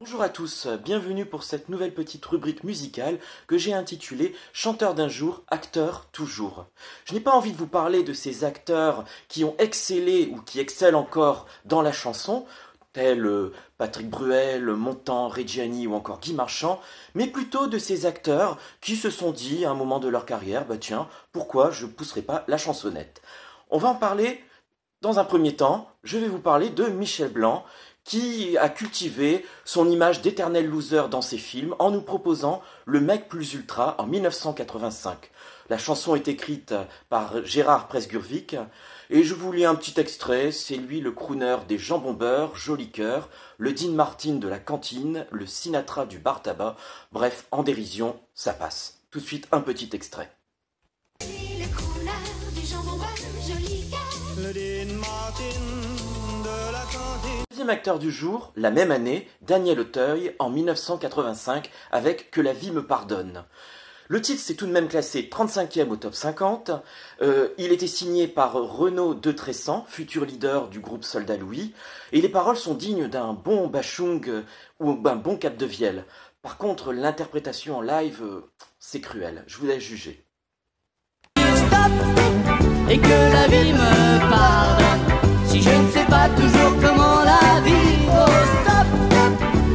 Bonjour à tous, bienvenue pour cette nouvelle petite rubrique musicale que j'ai intitulée Chanteur d'un jour, acteur toujours. Je n'ai pas envie de vous parler de ces acteurs qui ont excellé ou qui excellent encore dans la chanson, tels Patrick Bruel, Montand, Reggiani ou encore Guy Marchand, mais plutôt de ces acteurs qui se sont dit à un moment de leur carrière, bah tiens, pourquoi je pousserai pas la chansonnette? On va en parler dans un premier temps, je vais vous parler de Michel Blanc, qui a cultivé son image d'éternel loser dans ses films en nous proposant Le mec plus ultra en 1985. La chanson est écrite par Gérard Presgurvic et je vous lis un petit extrait. C'est lui le crooner des jambons beurre, Joli Cœur, le Dean Martin de la cantine, le Sinatra du bar tabac. Bref, en dérision, ça passe. Tout de suite, un petit extrait. Le crooner du jambon beurre, Joli Cœur, le Dean Martin de la cantine. Deuxième acteur du jour, la même année, Daniel Auteuil en 1985 avec Que la vie me pardonne. Le titre s'est tout de même classé 35e au top 50. Il était signé par Renaud de Tressan, futur leader du groupe Soldat Louis, et les paroles sont dignes d'un bon Bachung ou d'un bon Capdevielle. Par contre, l'interprétation en live, c'est cruel. Je vous laisse juger. Stop, et que la vie me pardonne. Si je ne sais pas toujours comment la vivre, oh stop,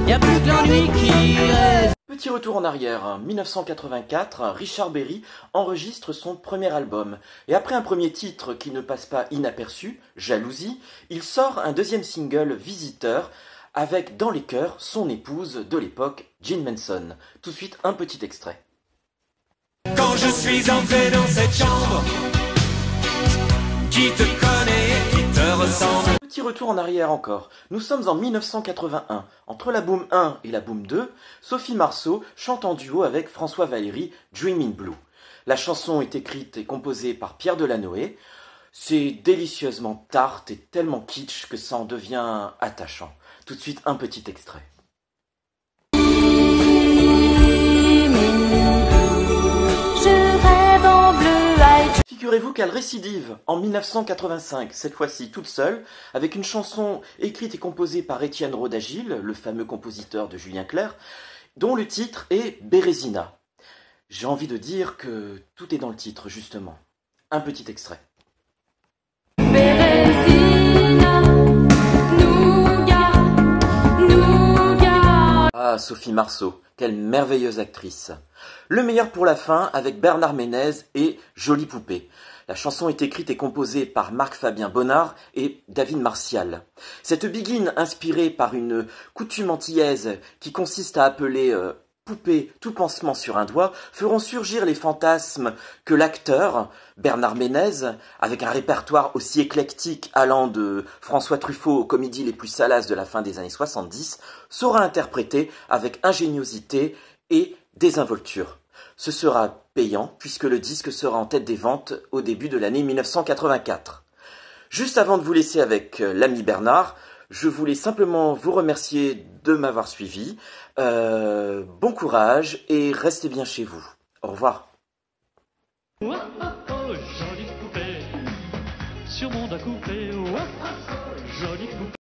y a plus que l'ennui qui reste. Petit retour en arrière, 1984, Richard Berry enregistre son premier album. Et après un premier titre qui ne passe pas inaperçu, Jalousie, il sort un deuxième single, Visiteur, avec dans les chœurs son épouse de l'époque, Jean Manson. Tout de suite, un petit extrait. Quand je suis entré dans cette chambre, qui te connaît, qui te ressemble. Petit retour en arrière encore. Nous sommes en 1981. Entre la Boom 1 et la Boom 2, Sophie Marceau chante en duo avec François Valéry Dream in Blue. La chanson est écrite et composée par Pierre Delanoë. C'est délicieusement tarte et tellement kitsch que ça en devient attachant. Tout de suite, un petit extrait. Figurez-vous qu'elle récidive en 1985, cette fois-ci toute seule, avec une chanson écrite et composée par Étienne Rodagil, le fameux compositeur de Julien Clerc, dont le titre est Bérésina. J'ai envie de dire que tout est dans le titre, justement. Un petit extrait. Bérésina, nougat, nougat. Ah, Sophie Marceau, quelle merveilleuse actrice. Le meilleur pour la fin avec Bernard Ménez et Jolie Poupée. La chanson est écrite et composée par Marc-Fabien Bonnard et David Martial. Cette biguine inspirée par une coutume antillaise qui consiste à appeler poupée tout pansement sur un doigt feront surgir les fantasmes que l'acteur, Bernard Ménez, avec un répertoire aussi éclectique allant de François Truffaut aux comédies les plus salaces de la fin des années 70, saura interpréter avec ingéniosité et désinvolture. Ce sera payant puisque le disque sera en tête des ventes au début de l'année 1984. Juste avant de vous laisser avec l'ami Bernard, je voulais simplement vous remercier de m'avoir suivi. Bon courage et restez bien chez vous. Au revoir. Oh, oh, oh, jolie poupée, sur mon doigt coupé, oh, oh, oh, jolie poupée.